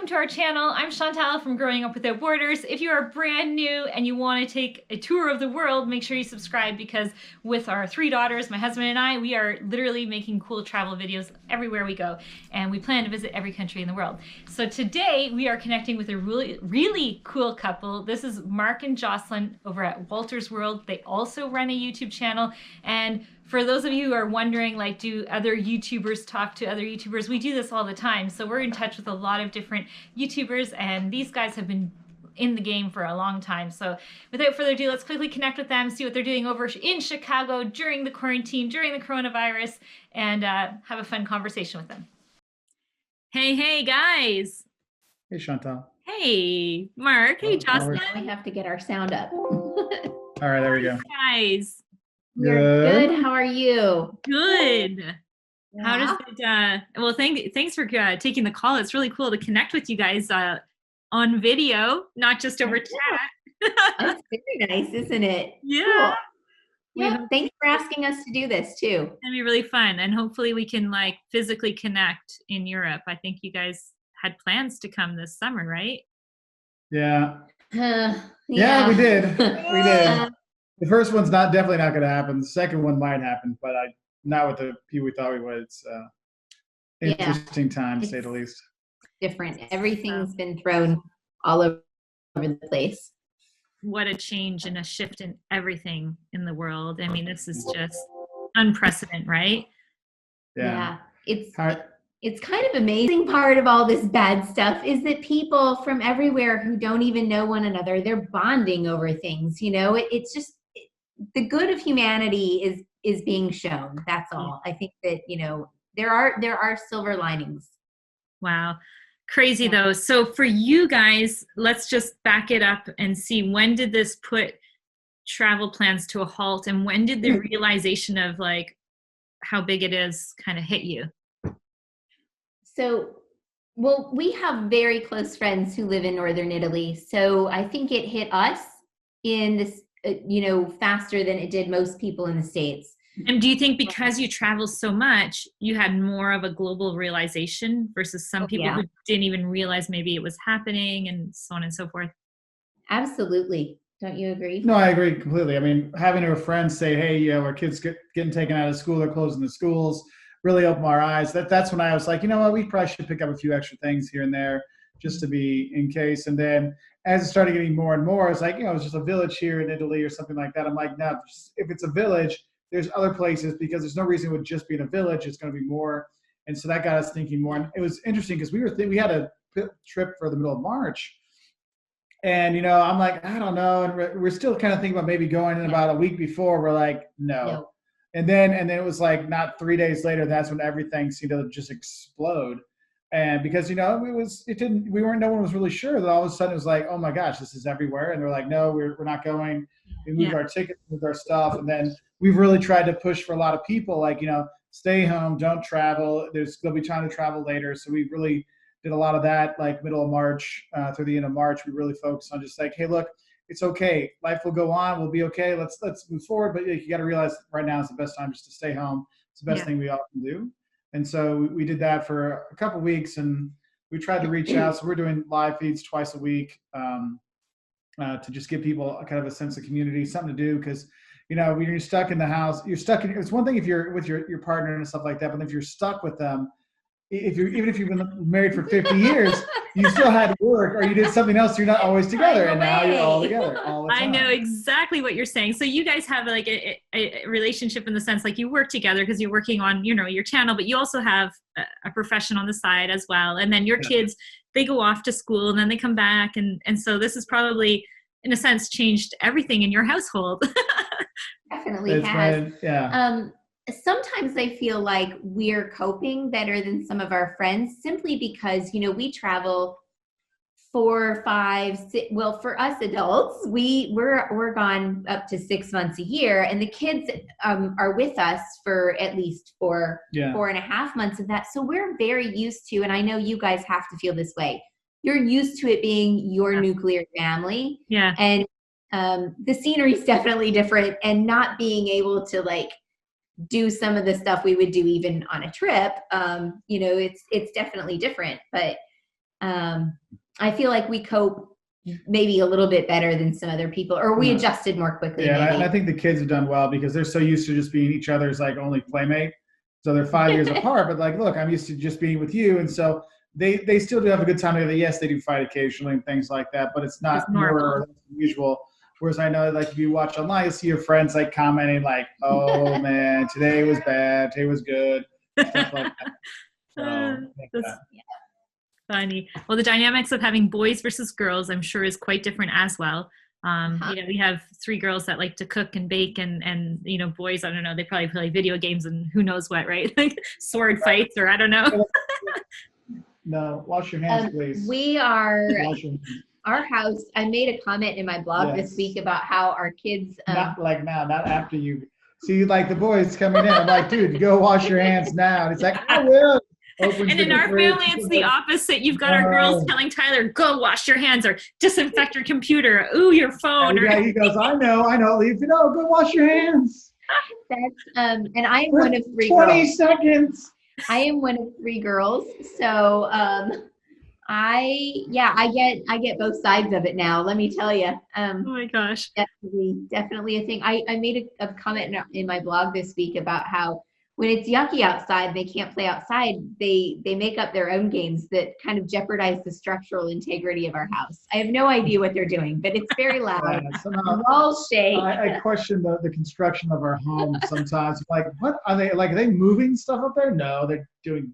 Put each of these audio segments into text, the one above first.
to our channel. I'm Chantal from Growing Up Without Borders. If you are brand new and you want to take a tour of the world, make sure you subscribe, because with our 3 daughters, my husband and I, we are literally making cool travel videos everywhere we go, and we plan to visit every country in the world. So today we are connecting with a really cool couple. This is Mark and Jocelyn over at Wolters World. They also run a YouTube channel, and for those of you who are wondering, like, do other YouTubers talk to other YouTubers? We do this all the time. So we're in touch with a lot of different YouTubers, and these guys have been in the game for a long time. So without further ado, let's quickly connect with them, see what they're doing over in Chicago during the quarantine, during the coronavirus, and have a fun conversation with them. Hey, guys. Hey, Chantal. Hey, Mark. Hey, Jocelyn. We have to get our sound up. All right, there we go. Guys. We're good. How are you? Good. Yeah. How does it, well, thanks for taking the call. It's really cool to connect with you guys on video, not just over chat. That's very nice, isn't it? Yeah. Cool. Yeah. Thanks for asking us to do this too. It's gonna be really fun, and hopefully we can like physically connect in Europe. I think you guys had plans to come this summer, right? Yeah. Yeah, we did. We did. The first one's definitely not going to happen. The second one might happen, but not with the people we thought we would. It's interesting time, to say the least. Different. Everything's been thrown all over the place. What a change and a shift in everything in the world. I mean, this is just unprecedented, right? Yeah. It's kind of amazing. Part of all this bad stuff is that people from everywhere who don't even know one another, they're bonding over things. You know, it's just the good of humanity is being shown. That's all. I think that, you know, there are silver linings. Wow. Crazy though. So for you guys, let's just back it up and see, when did this put travel plans to a halt, and when did the realization of like how big it is kind of hit you? So, well, we have very close friends who live in Northern Italy. So I think it hit us in this, faster than it did most people in the States. And do you think because you travel so much, you had more of a global realization versus some people who didn't even realize maybe it was happening, and so on and so forth? Absolutely. Don't you agree? No, I agree completely. I mean, having our friends say, hey, our kids getting taken out of school, they're closing the schools, really opened our eyes. That's when I was like, you know what, we probably should pick up a few extra things here and there just to be in case. And then as it started getting more and more, it's like, it's just a village here in Italy or something like that. I'm like, no, if it's a village, there's other places, because there's no reason it would just be in a village. It's going to be more. And so that got us thinking more. And it was interesting because we had a trip for the middle of March. And, I'm like, I don't know. And we're still kind of thinking about maybe going in about a week before. We're like, no. And then it was like not 3 days later, that's when everything seemed to just explode. And because, no one was really sure. That all of a sudden it was like, oh my gosh, this is everywhere. And they're like, no, we're not going. We moved our tickets, moved our stuff. And then we've really tried to push for a lot of people, like, stay home, don't travel. They'll be trying to travel later. So we really did a lot of that, like middle of March through the end of March. We really focused on just like, hey, look, it's okay. Life will go on. We'll be okay. Let's move forward. But you got to realize right now is the best time just to stay home. It's the best thing we all can do. And so we did that for a couple of weeks, and we tried to reach out. So we're doing live feeds twice a week to just give people a kind of a sense of community, something to do. Because, when you're stuck in the house, it's one thing if you're with your partner and stuff like that. But if you're stuck with them, even if you've been married for 50 years, you still had to work or you did something else. You're not always together, and now you're all together all the time. I know exactly what you're saying. So you guys have like a relationship in the sense like you work together because you're working on your channel, but you also have a profession on the side as well. And then your kids, they go off to school and then they come back, and so this has probably, in a sense, changed everything in your household. Definitely has. Sometimes I feel like we're coping better than some of our friends, simply because, we travel 4, 5, 6, well, for us adults, we're gone up to 6 months a year, and the kids are with us for at least 4.5 months of that. So we're very used to, and I know you guys have to feel this way, you're used to it being your nuclear family. Yeah. And the scenery is definitely different, and not being able to like do some of the stuff we would do even on a trip, it's definitely different. But I feel like we cope maybe a little bit better than some other people, or we adjusted more quickly. Yeah, and I think the kids have done well because they're so used to just being each other's like only playmate. So they're 5 years apart, but like, look, I'm used to just being with you. And so they still do have a good time together. Yes, they do fight occasionally and things like that, but it's not more usual. Whereas I know, like, if you watch online, you see your friends like commenting like, oh man, today was bad, today was good, stuff like that. So, funny. Well, the dynamics of having boys versus girls, I'm sure, is quite different as well. We have 3 girls that like to cook and bake, and boys, I don't know, they probably play video games and who knows what, right? Like sword fights, or I don't know. No, wash your hands, please. We are our house. I made a comment in my blog this week about how our kids. Not like now, not after you see like the boys coming in. I'm like, dude, go wash your hands now. And it's like, I will. And in our family, it's the opposite. You've got our girls telling Tyler, go wash your hands or disinfect your computer. Ooh, your phone. Yeah, he goes, I know. Leave it. Go wash your hands. That's and I am one of 3 20 girls. seconds. I am one of 3 girls. So I get both sides of it now. Let me tell you. Oh my gosh. Definitely a thing. I made a comment in my blog this week about how when it's yucky outside, they can't play outside. They make up their own games that kind of jeopardize the structural integrity of our house. I have no idea what they're doing, but it's very loud. Walls shake. I question the construction of our home sometimes. Like, what are they like? Are they moving stuff up there? No, they're doing.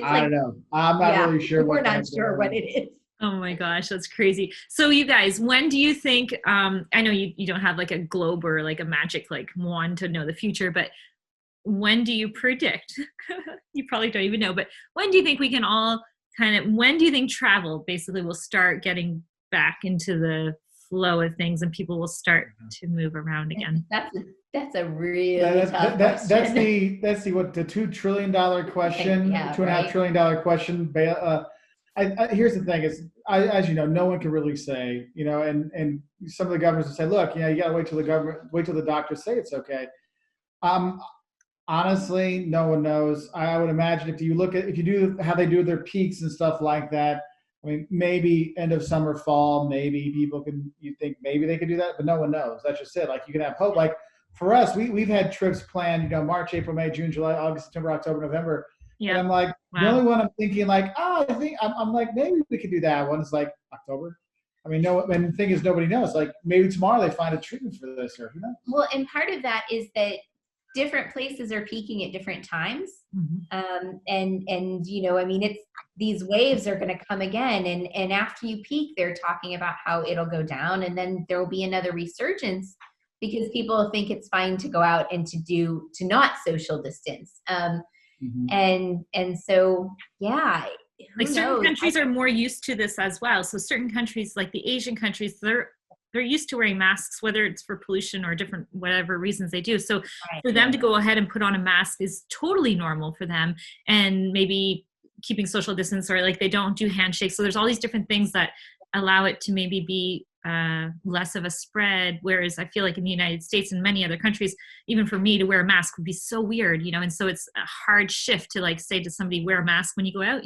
I don't know. I'm not really sure. We're not sure what it is. Oh my gosh, that's crazy. So you guys, when do you think, I know you don't have like a globe or like a magic like wand to know the future, but when do you predict? You probably don't even know, but when do you think we can all when do you think travel basically will start getting back into the flow of things and people will start to move around again? That's a really tough question. That's the $2 trillion question, $2.5 trillion question. Here's the thing is, as you know, no one can really say, and some of the governors will say, look, you got to wait till the doctors say it's okay. Honestly, no one knows. I would imagine if you do how they do their peaks and stuff like that, I mean, maybe end of summer, fall, maybe you think maybe they could do that, but no one knows. That's just it. Like, you can have hope. Like for us, we've had trips planned, March, April, May, June, July, August, September, October, November. Yeah. And I'm like, The only one I'm thinking like, I'm like, maybe we could do that one is like October. I mean, and the thing is, nobody knows. Like, maybe tomorrow they find a treatment for this, or who knows? Well, and part of that is that different places are peaking at different times. And I mean, it's these waves are going to come again. And after you peak, they're talking about how it'll go down, and then there will be another resurgence because people think it's fine to go out and to not social distance. And so, yeah. Like certain countries are more used to this as well. So certain countries, like the Asian countries, they're used to wearing masks, whether it's for pollution or different, whatever reasons they do. So for them to go ahead and put on a mask is totally normal for them, and maybe keeping social distance, or like they don't do handshakes. So there's all these different things that allow it to maybe be less of a spread. Whereas I feel like in the United States and many other countries, even for me to wear a mask would be so weird, and so it's a hard shift to like say to somebody, wear a mask when you go out,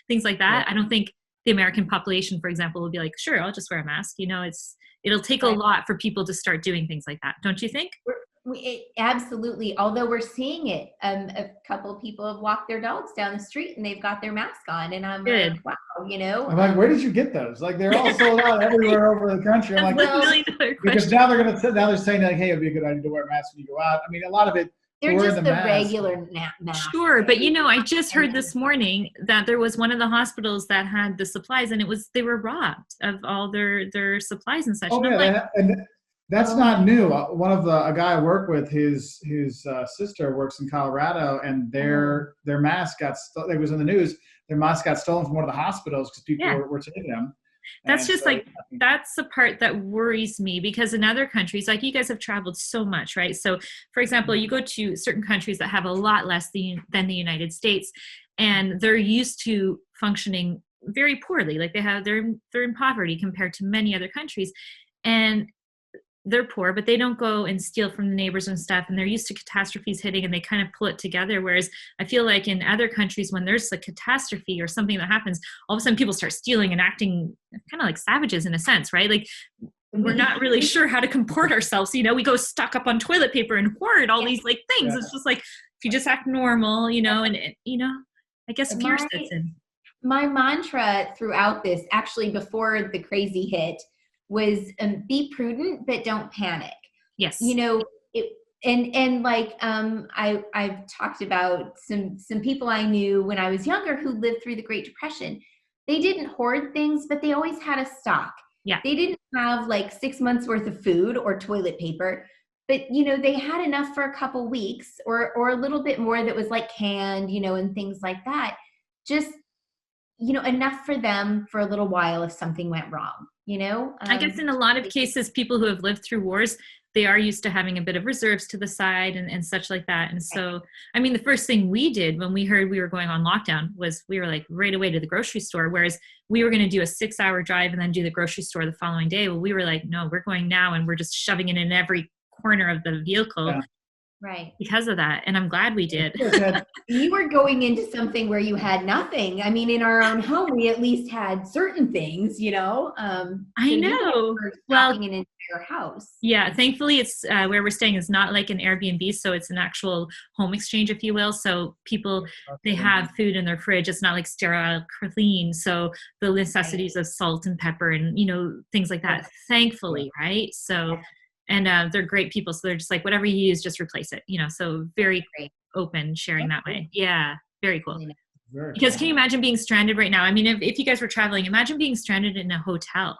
things like that. I don't think the American population, for example, will be like, sure, I'll just wear a mask. It'll take a lot for people to start doing things like that. Don't you think? Absolutely. Although we're seeing it, a couple of people have walked their dogs down the street and they've got their mask on, and I'm like, wow, I'm like, where did you get those? Like, they're all sold out everywhere over the country. I'm like, because now they're saying like, hey, it'd be a good idea to wear a mask when you go out. I mean, a lot of it. They're just the regular mask. Sure, but I just heard this morning that there was one of the hospitals that had the supplies, and they were robbed of all their supplies and such. Oh, and that's not new. A guy I work with, his sister works in Colorado, and their mask got it was in the news. Their mask got stolen from one of the hospitals because people were taking them. That's just that's the part that worries me, because in other countries, like you guys have traveled so much, right? So for example, you go to certain countries that have a lot less than the United States, and they're used to functioning very poorly. Like they're in poverty compared to many other countries. And they're poor, but they don't go and steal from the neighbors and stuff. And they're used to catastrophes hitting and they kind of pull it together. Whereas I feel like in other countries, when there's a catastrophe or something that happens, all of a sudden people start stealing and acting kind of like savages in a sense, right? Like we're not really sure how to comport ourselves. You know, we go stock up on toilet paper and hoard all these like things. It's just like, if you just act normal, you know, and you know, I guess fear sets in. My mantra throughout this, actually before the crazy hit, was be prudent, but don't panic. Yes. You know, and like I've talked about some people I knew when I was younger who lived through the Great Depression. They didn't hoard things, but they always had a stock. Yeah. They didn't have like 6 months worth of food or toilet paper, but you know, they had enough for a couple weeks or a little bit more that was like canned, you know, and things like that. Just, you know, enough for them for a little while if something went wrong, you know? I guess in a lot of cases, people who have lived through wars, they are used to having a bit of reserves to the side and such like that. And so, I mean, the first thing we did when we heard we were going on lockdown was we were like right away to the grocery store, whereas we were going to do a 6-hour drive and then do the grocery store the following day. Well, we were like, no, we're going now. And we're just shoving it in every corner of the vehicle. Yeah. Right. Because of that. And I'm glad we did. You were going into something where you had nothing. I mean, in our own home, we at least had certain things, you know. I know. Well, an entire house. Yeah. Thankfully, it's where we're staying is not like an Airbnb. So it's an actual home exchange, if you will. So people, they have food in their fridge. It's not like sterile clean. So the necessities of salt and pepper and, you know, things like that, thankfully. Right. So, and they're great people. So they're just like, whatever you use, just replace it, you know, so very open sharing that way. Yeah. Very cool. Because can you imagine being stranded right now? I mean, if you guys were traveling, imagine being stranded in a hotel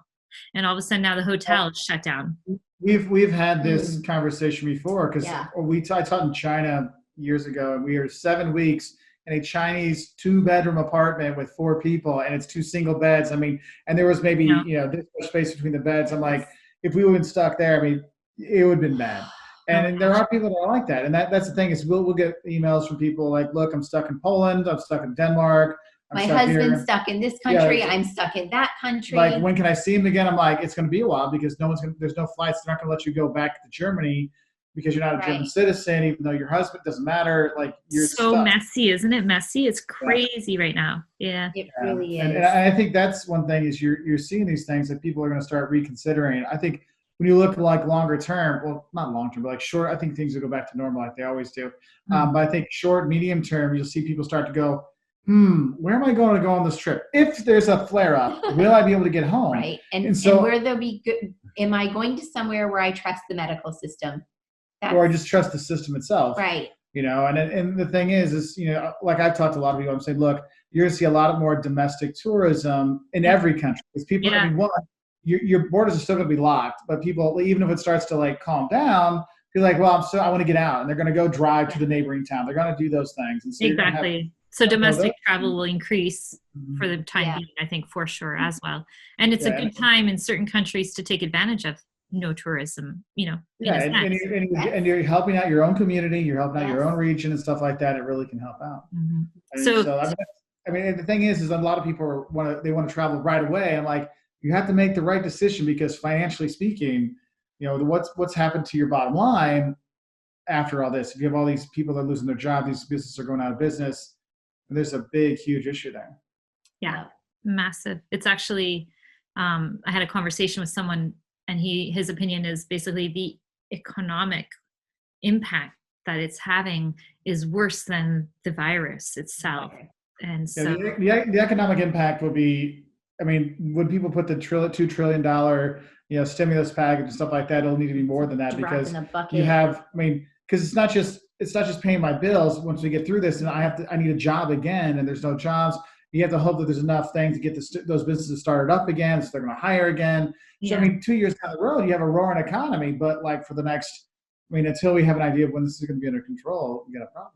and all of a sudden now the hotel is shut down. We've had this conversation before because I taught in China years ago and we were 7 weeks in a Chinese 2-bedroom apartment with 4 people and it's 2 single beds. I mean, and there was maybe, you know, this much space between the beds. I'm like, if we would have been stuck there, I mean, it would have been bad. And there are people that are like that. And that's the thing is we'll get emails from people like, look, I'm stuck in Poland. I'm stuck in Denmark. My husband's stuck in this country. Yeah, I'm stuck in that country. Like, when can I see him again? I'm like, it's going to be a while because there's no flights. They're not going to let you go back to Germany because you're not a German citizen, even though your husband doesn't matter. Like, you're so stuck. messy, isn't it? Messy. It's crazy right now. Yeah. It really is. And I think that's one thing is you're seeing these things that people are going to start reconsidering. I think when you look like longer term, well, not long term, but like short, I think things will go back to normal like they always do. But I think short, medium term, you'll see people start to go, where am I going to go on this trip? If there's a flare up, will I be able to get home? Right. And where there'll be good, am I going to somewhere where I trust the medical system? Or I just trust the system itself. Right. You know, and the thing is, you know, like I've talked to a lot of people, I'm saying, look, you're going to see a lot more domestic tourism in every country. Because people, I mean, your borders are still going to be locked, but people, even if it starts to like calm down, you're like, well, I want to get out, and they're going to go drive to the neighboring town. They're going to do those things. And so exactly. So domestic travel will increase for the time being, I think, for sure as well. And it's a good time in certain countries to take advantage of no tourism, you know. And you're helping out your own community, you're helping out your own region and stuff like that. It really can help out. I mean, the thing is a lot of people want to travel right away. I'm like, you have to make the right decision because financially speaking, you know, what's happened to your bottom line after all this? If you have all these people that are losing their job, these businesses are going out of business, there's a big, huge issue there. Yeah, massive. It's actually, I had a conversation with someone and his opinion is basically the economic impact that it's having is worse than the virus itself. And so the economic impact would be, I mean, when people put the $2 trillion, you know, stimulus package and stuff like that, it'll need to be more than that because you have, I mean, because it's not just paying my bills. Once we get through this, and I need a job again, and there's no jobs. You have to hope that there's enough things to get those businesses started up again, so they're going to hire again. So I mean, 2 years down the road, you have a roaring economy, but like for the next, I mean, until we have an idea of when this is going to be under control, we got a problem.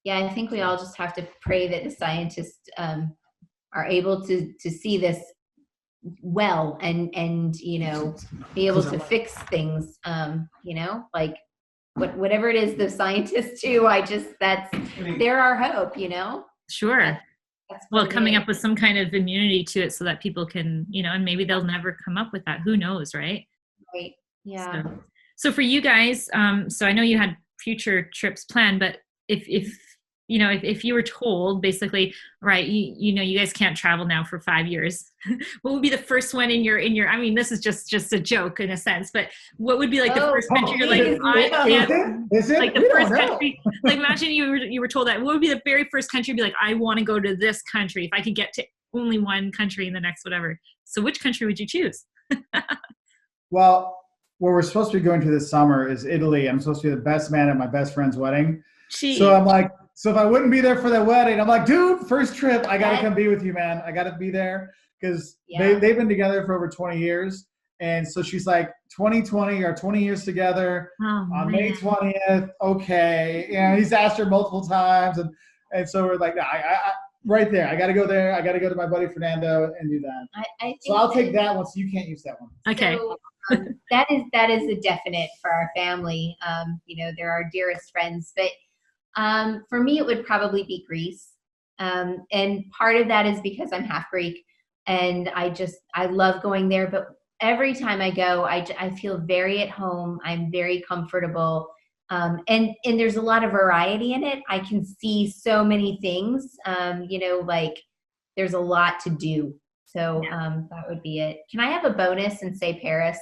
Yeah, I think we all just have to pray that the scientists are able to see this well and you know, be able to fix things, you know, like whatever it is the scientists do, they're our hope, you know. Sure. Well, coming up with some kind of immunity to it so that people can, you know, and maybe they'll never come up with that. Who knows, right? Right. Yeah. So for you guys, so I know you had future trips planned, but if you know, if you were told basically, right, you know, you guys can't travel now for 5 years, what would be the first one in your, I mean, this is just a joke in a sense, but what would be like the first country you're like, I can't, is it? like the first country, like imagine you were told that, what would be the very first country you'd be like, I want to go to this country if I could get to only one country in the next whatever. So which country would you choose? Well, where we're supposed to be going to this summer is Italy. I'm supposed to be the best man at my best friend's wedding. Jeez. So I'm like, so if I wouldn't be there for that wedding, I'm like, dude, first trip, I got to come be with you, man. I got to be there because they've been together for over 20 years. And so she's like, 2020 or 20 years together on May 20th. Okay. And he's asked her multiple times. And so we're like, no, I right there. I got to go there. I got to go to my buddy Fernando and do that. I think so I'll take that one. So you can't use that one. Okay. So, that is a definite for our family. You know, they're our dearest friends, but for me, it would probably be Greece. And part of that is because I'm half Greek and I love going there. But every time I go, I feel very at home. I'm very comfortable. And there's a lot of variety in it. I can see so many things, you know, like there's a lot to do. So that would be it. Can I have a bonus and say Paris?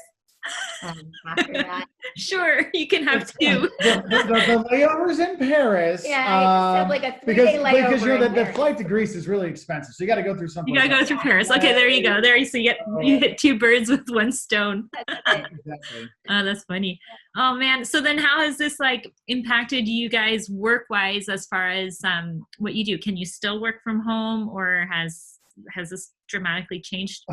After that. Sure, you can have two. the layovers in Paris. Yeah, I just have like a 3-day layover. Because the flight to Greece is really expensive, so you got to go through something. You got to go through Paris. Okay, there you go. There you see. You hit two birds with one stone. Exactly. Oh, that's funny. Oh man. So then, how has this like impacted you guys work-wise as far as what you do? Can you still work from home, or has this dramatically changed?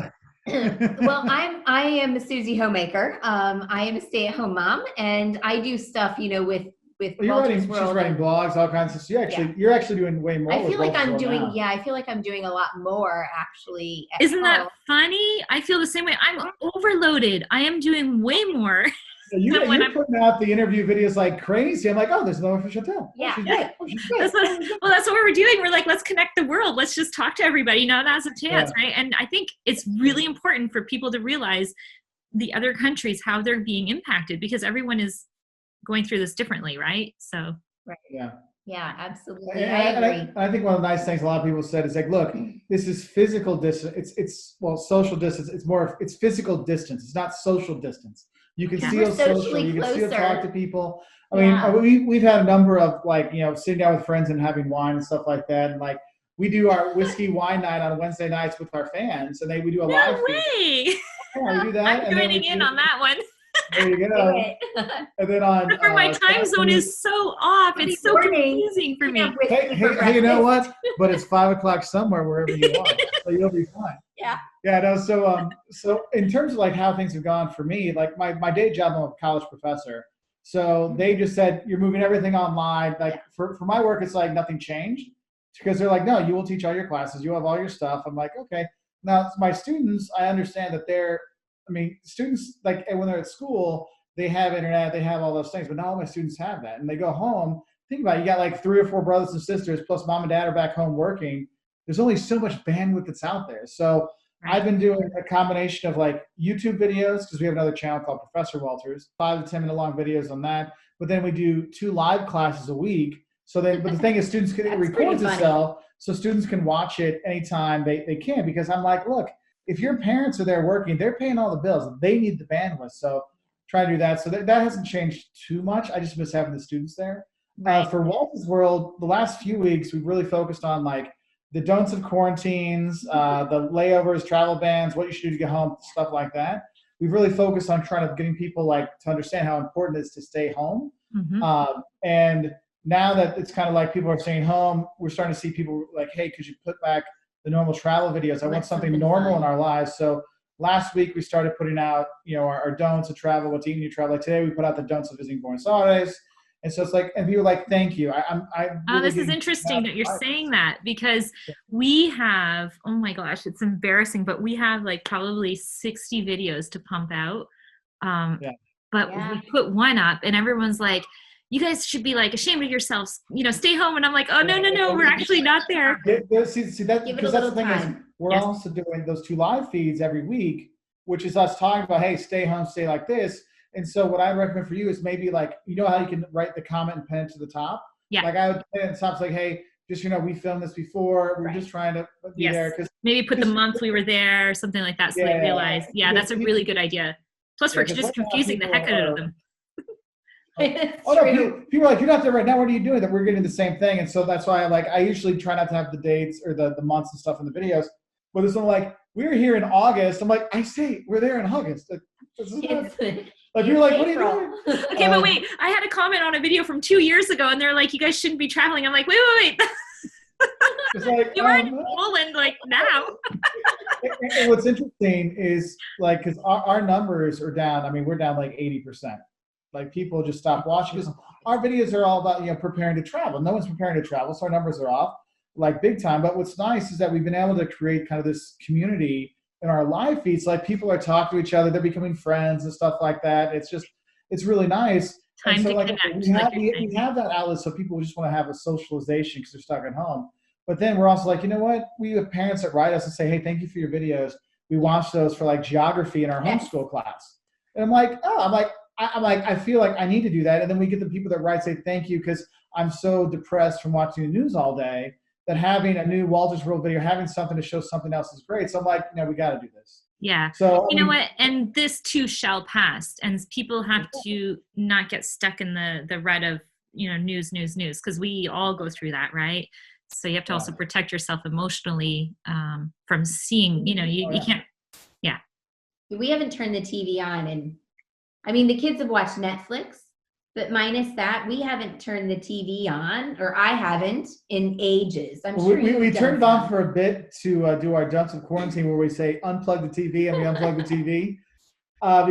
Well, I am a Susie homemaker. I am a stay-at-home mom, and I do stuff, you know, with Wolters World. She's writing blogs, all kinds of stuff. You're actually doing way more. I feel like I'm doing a lot more actually. Isn't that funny? I feel the same way. I'm overloaded. I am doing way more. You're putting out the interview videos like crazy. I'm like, oh, there's no official tell. Yeah. That's what we're doing. We're like, let's connect the world. Let's just talk to everybody. Now now's a chance, right? And I think it's really important for people to realize the other countries, how they're being impacted, because everyone is going through this differently, right? So. Right. Yeah. Yeah, absolutely. I agree. I think one of the nice things a lot of people said is like, look, this is physical distance. It's social distance. It's physical distance. It's not social distance. You can still social. You can still talk to people. I mean, we've had a number of like, you know, sitting down with friends and having wine and stuff like that. And like, we do our whiskey wine night on Wednesday nights with our fans, and we do a live feed. Yeah, we do that. I'm joining in on that one. There you go. And then on my time zone is so off. It's so confusing for me. Hey, you know what? But it's 5:00 somewhere wherever you are, so you'll be fine. Yeah. Yeah. No. So in terms of like how things have gone for me, like my day job, I'm a college professor. So they just said you're moving everything online. Like for my work, it's like nothing changed because they're like, no, you will teach all your classes. You have all your stuff. I'm like, okay. Now my students, I understand that students, like when they're at school, they have internet, they have all those things, but not all my students have that. And they go home, think about it, you got like 3 or 4 brothers and sisters, plus mom and dad are back home working. There's only so much bandwidth that's out there. So I've been doing a combination of like YouTube videos, because we have another channel called Professor Wolters, 5 to 10 minute long videos on that. But then we do 2 live classes a week. But the thing is, students can, it records itself, so students can watch it anytime they can, because I'm like, look, if your parents are there working, they're paying all the bills. They need the bandwidth. So try to do that. So that hasn't changed too much. I just miss having the students there. For Wolters World, the last few weeks, we've really focused on like the don'ts of quarantines, the layovers, travel bans, what you should do to get home, stuff like that. We've really focused on trying to getting people like to understand how important it is to stay home. Mm-hmm. And now that it's kind of like people are staying home, we're starting to see people like, hey, could you put back the normal travel videos? I want something normal in our lives. So last week we started putting out, you know, our don'ts of travel, what to eat when you travel. Like today we put out the don'ts of visiting Buenos Aires. And so it's like, and people are like, thank you. Really this is interesting that you're saying that, because we have, oh my gosh, it's embarrassing, but we have like probably 60 videos to pump out. But we put one up and everyone's like, you guys should be like ashamed of yourselves, you know, stay home. And I'm like, oh, no, we're actually not there. See that, because that's the thing is, we're also doing those 2 live feeds every week, which is us talking about, hey, stay home, stay like this. And so what I recommend for you is maybe like, you know how you can write the comment and pin it to the top? Yeah. Like I would pin it and stop like, hey, just, we filmed this before. We're just trying to be there. Maybe put the month we were there or something like that so they realize. Yeah, that's a really good idea. Plus, we're just confusing the heck out of them. No, people are like, you're not there right now. What are you doing? That we're getting the same thing. And so that's why I usually try not to have the dates or the months and stuff in the videos. But it's like, we're here in August. I'm like, I say we're there in August. Like you're like, what are you doing? Okay, but wait, I had a comment on a video from 2 years ago, and they're like, you guys shouldn't be traveling. I'm like, wait. It's like, you weren't in Poland like now. And what's interesting is like, because our numbers are down. I mean, we're down like 80%. Like people just stop watching because our videos are all about, preparing to travel. No one's preparing to travel, so our numbers are off like big time. But what's nice is that we've been able to create kind of this community in our live feeds. Like people are talking to each other, they're becoming friends and stuff like that. It's really nice. Time so to like connect. we have that outlet, so people just want to have a socialization because they're stuck at home. But then we're also like, you know what? We have parents that write us and say, hey, thank you for your videos. We watch those for like geography in our homeschool class. And I'm like, I feel like I need to do that. And then we get the people that write, say, thank you, because I'm so depressed from watching the news all day that having a new Wolters World video, having something to show something else is great. So I'm like, we got to do this. Yeah. So you know what? And this too shall pass. And people have to not get stuck in the rut of, news, because we all go through that, right? So you have to also protect yourself emotionally from seeing, you can't. Yeah. We haven't turned the TV on, and I mean, the kids have watched Netflix, but minus that, we haven't turned the TV on, or I haven't, in ages. I'm sure we turned it on for a bit to do our Dunks of Quarantine, where we say unplug the TV, and we unplug the TV.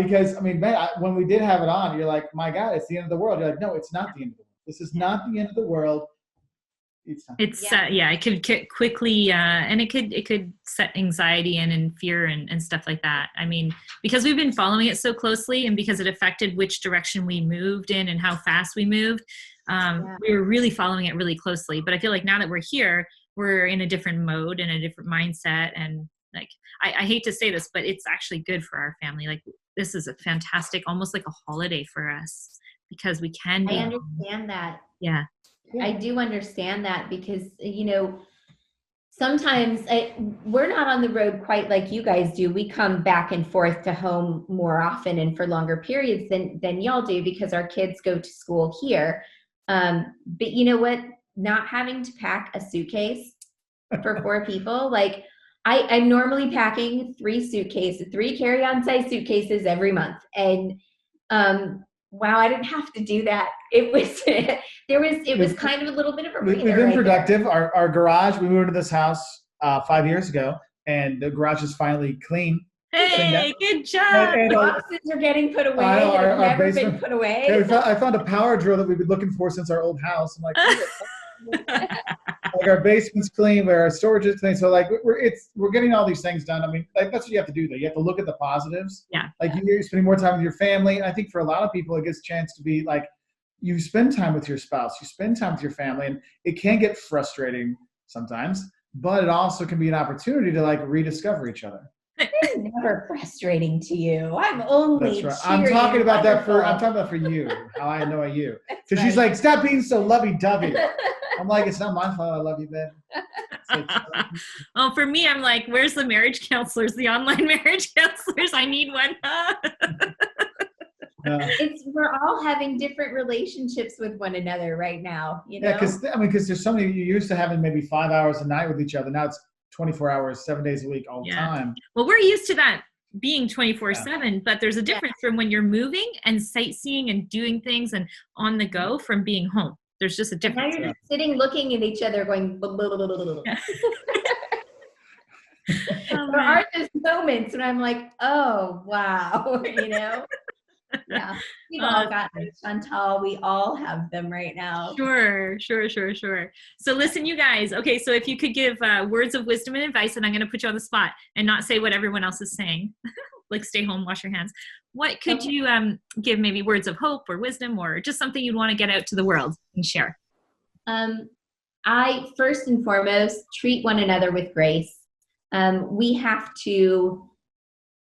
Because, I mean, man, when we did have it on, you're like, my God, it's the end of the world. You're like, no, it's not the end of the world. This is not the end of the world. It could get quickly and it could set anxiety and fear and stuff like that. I mean, because we've been following it so closely, and because it affected which direction we moved in and how fast we moved, we were really following it really closely. But I feel like now that we're here, we're in a different mode and a different mindset. And like, I hate to say this, but it's actually good for our family. Like, this is a fantastic, almost like a holiday for us, because we can be. I understand that. Yeah. I do understand that, because, sometimes we're not on the road quite like you guys do. We come back and forth to home more often and for longer periods than y'all do, because our kids go to school here. But you know what? Not having to pack a suitcase for 4 people, like I'm normally packing 3 carry-on size suitcases every month. And, wow, I didn't have to do that. It was kind of a little bit of a breather. We've been productive. Our garage, we moved into this house 5 years ago, and the garage is finally clean. Hey, good job. And boxes are getting put away. Have never basement, been put away. Yeah, I found a power drill that we've been looking for since our old house. I'm like, like our basement's clean, our storage is clean. So like we're getting all these things done. I mean, like that's what you have to do though. You have to look at the positives. Yeah. Like you're spending more time with your family. And I think for a lot of people, it gets a chance to be like, you spend time with your spouse, you spend time with your family, and it can get frustrating sometimes, but it also can be an opportunity to like rediscover each other. It's never frustrating to you. I'm only. That's right. I'm talking about that for you. How I know you, because she's like, stop being so lovey-dovey. I'm like, it's not my fault. I love you, Ben. Well, for me, I'm like, where's the marriage counselors? The online marriage counselors? I need one. We're all having different relationships with one another right now. Yeah, because there's so many. You used to having maybe 5 hours a night with each other. Now it's 24 hours, 7 days a week, all the time. Well, we're used to that being 24/7, but there's a difference from when you're moving and sightseeing and doing things and on the go from being home. There's just a difference. Now you're just sitting, looking at each other, going. Blah, blah, blah, blah, blah. There are those moments when I'm like, oh wow, Yeah, we've all got them, Chantal. We all have them right now. Sure. So listen, you guys. Okay, so if you could give words of wisdom and advice, and I'm going to put you on the spot and not say what everyone else is saying, like stay home, wash your hands. What could you give, maybe words of hope or wisdom, or just something you'd want to get out to the world and share? I first and foremost treat one another with grace. We have to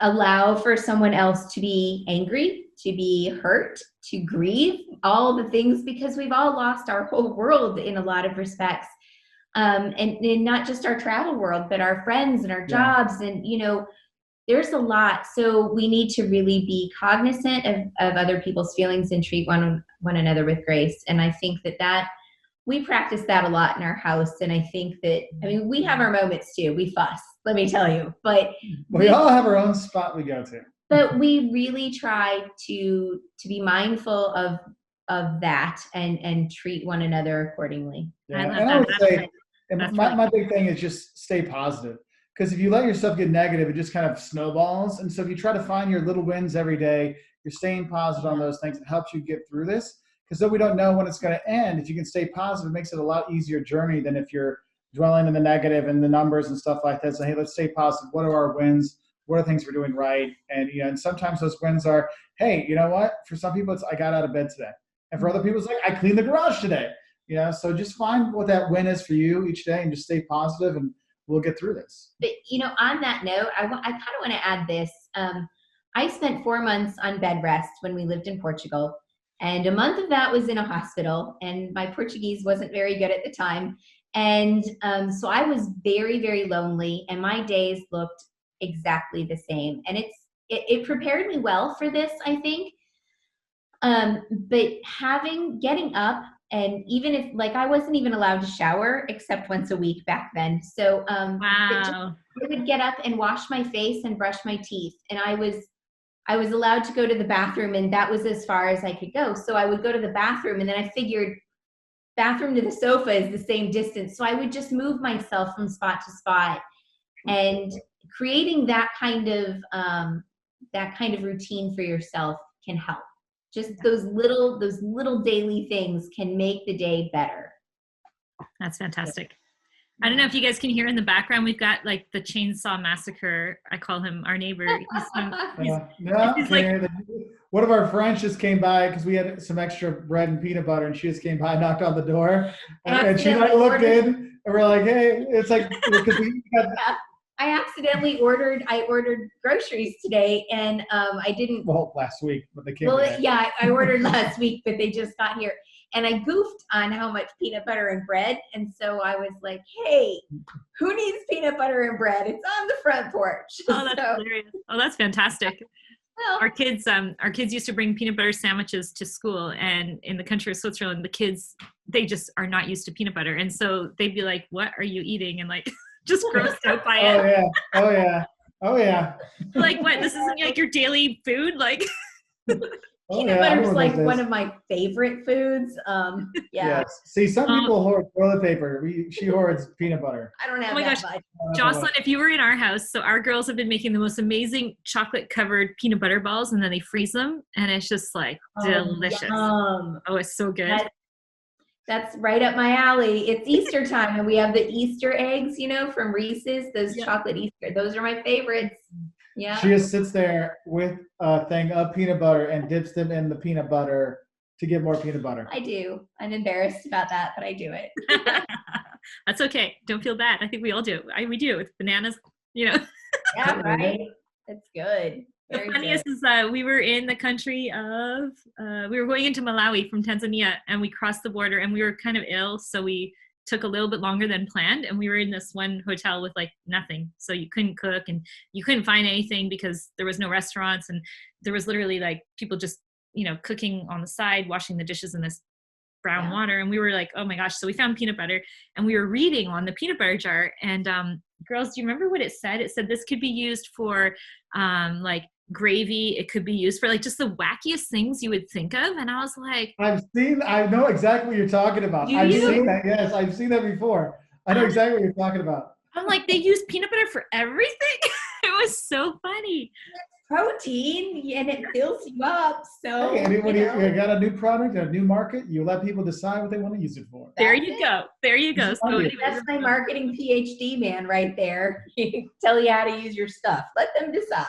allow for someone else to be angry, to be hurt, to grieve, all the things, because we've all lost our whole world in a lot of respects. And not just our travel world, but our friends and our jobs. And, there's a lot. So we need to really be cognizant of other people's feelings and treat one another with grace. And I think that we practice that a lot in our house. And I think that, we have our moments too. We fuss, let me tell you, but we all have our own spot we go to. But we really try to be mindful of that and treat one another accordingly. Yeah. And I would say, my big thing is just stay positive. Because if you let yourself get negative, it just kind of snowballs. And so if you try to find your little wins every day, you're staying positive on those things. It helps you get through this. Because though we don't know when it's going to end, if you can stay positive, it makes it a lot easier journey than if you're dwelling in the negative and the numbers and stuff like that. So, hey, let's stay positive. What are our wins? What are things we're doing right? And, and sometimes those wins are, hey, you know what? For some people, it's I got out of bed today. And for other people, it's like I cleaned the garage today. So just find what that win is for you each day and just stay positive, and we'll get through this. But, on that note, I kind of want to add this. I spent 4 months on bed rest when we lived in Portugal, and a month of that was in a hospital, and my Portuguese wasn't very good at the time. And so I was very, very lonely, and my days looked exactly the same. And it prepared me well for this, I think. But getting up, and even if I wasn't even allowed to shower except once a week back then. So wow. I would get up and wash my face and brush my teeth. And I was allowed to go to the bathroom, and that was as far as I could go. So I would go to the bathroom, and then I figured bathroom to the sofa is the same distance. So I would just move myself from spot to spot, and creating that kind of routine for yourself can help. Just those little daily things can make the day better. That's fantastic. I don't know if you guys can hear in the background, we've got the Chainsaw Massacre. I call him our neighbor. One of our friends just came by because we had some extra bread and peanut butter, and she just came by and knocked on the door. And she looked in, and we're like, hey, it's like, because we got... I accidentally ordered groceries today, and I didn't. Well, last week, but they came. Well, I ordered last week, but they just got here, and I goofed on how much peanut butter and bread, and so I was like, "Hey, who needs peanut butter and bread? It's on the front porch." Oh, that's hilarious! Oh, that's fantastic. Well, our kids used to bring peanut butter sandwiches to school, and in the country of Switzerland, the kids, they just are not used to peanut butter, and so they'd be like, "What are you eating?" and just grossed out by it. Oh yeah. What? This isn't your daily food? Peanut butter's one of my favorite foods. Yes. See, some people hoard toilet paper. She hoards peanut butter. I don't have that much. Jocelyn, if you were in our house, so our girls have been making the most amazing chocolate-covered peanut butter balls, and then they freeze them, and it's just delicious. Oh, it's so good. That's right up my alley. It's Easter time, and we have the Easter eggs, from Reese's, those chocolate Easter. Those are my favorites. Yeah. She just sits there with a thing of peanut butter and dips them in the peanut butter to get more peanut butter. I do. I'm embarrassed about that, but I do it. That's okay. Don't feel bad. I think we all do. We do with bananas, Yeah, right. That's good. The funniest is we were in the country of, we were going into Malawi from Tanzania, and we crossed the border, and we were kind of ill. So we took a little bit longer than planned, and we were in this one hotel with nothing. So you couldn't cook, and you couldn't find anything because there was no restaurants, and there was literally people just, cooking on the side, washing the dishes in this brown water. And we were like, oh my gosh. So we found peanut butter, and we were reading on the peanut butter jar, and girls, do you remember what it said? It said this could be used for gravy. It could be used for just the wackiest things you would think of. And I was like, I know exactly what you're talking about. I've seen that. Yes, I've seen that before. I know exactly what you're talking about. I'm like, they use peanut butter for everything. It was so funny. Protein, and it fills you up. So hey, when you got a new product, a new market, you let people decide what they want to use it for. There you go. So that's my marketing PhD man right there. Tell you how to use your stuff. Let them decide.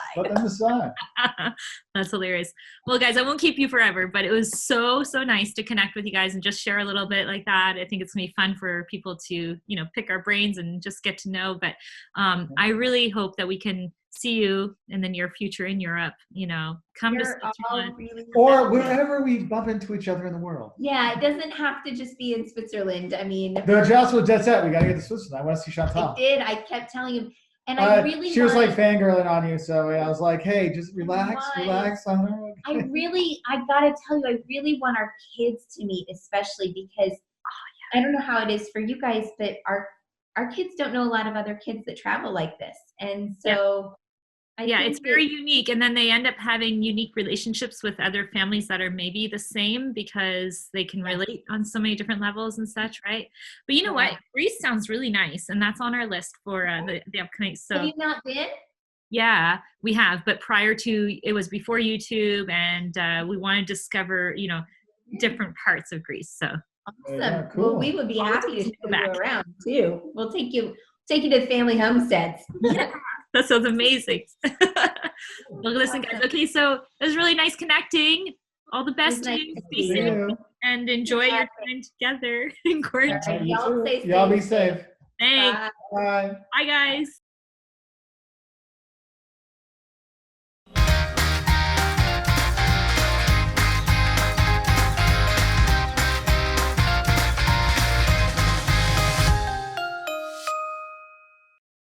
That's hilarious. Well, guys, I won't keep you forever, but it was so nice to connect with you guys and just share a little bit like that. I think it's gonna be fun for people to pick our brains and just get to know. But I really hope that we can see you in the near future in Europe, come to Switzerland. Really or wherever we bump into each other in the world. Yeah, it doesn't have to just be in Switzerland. I mean, the Jocelyn, that's it. We got to get to Switzerland. I want to see Chantal. I did. I kept telling him. And I really she was like fangirling on you, so I was like, hey, just relax on her. I gotta tell you, I really want our kids to meet, especially because I don't know how it is for you guys, but our kids don't know a lot of other kids that travel like this. And so I think it's very unique. And then they end up having unique relationships with other families that are maybe the same because they can relate on so many different levels and such, right? But you know what? Greece sounds really nice. And that's on our list for the upcoming. So have you not been? Yeah, we have. But it was before YouTube, and we want to discover, different parts of Greece. So awesome. Yeah, cool. Well, we would be happy to show you around too. We'll take you to family homesteads. Yeah, that sounds amazing. Well, listen, guys. Okay, so it was really nice connecting. All the best to you. Stay safe and enjoy your time together in quarantine. Y'all be safe. Thanks. Bye. Bye, guys.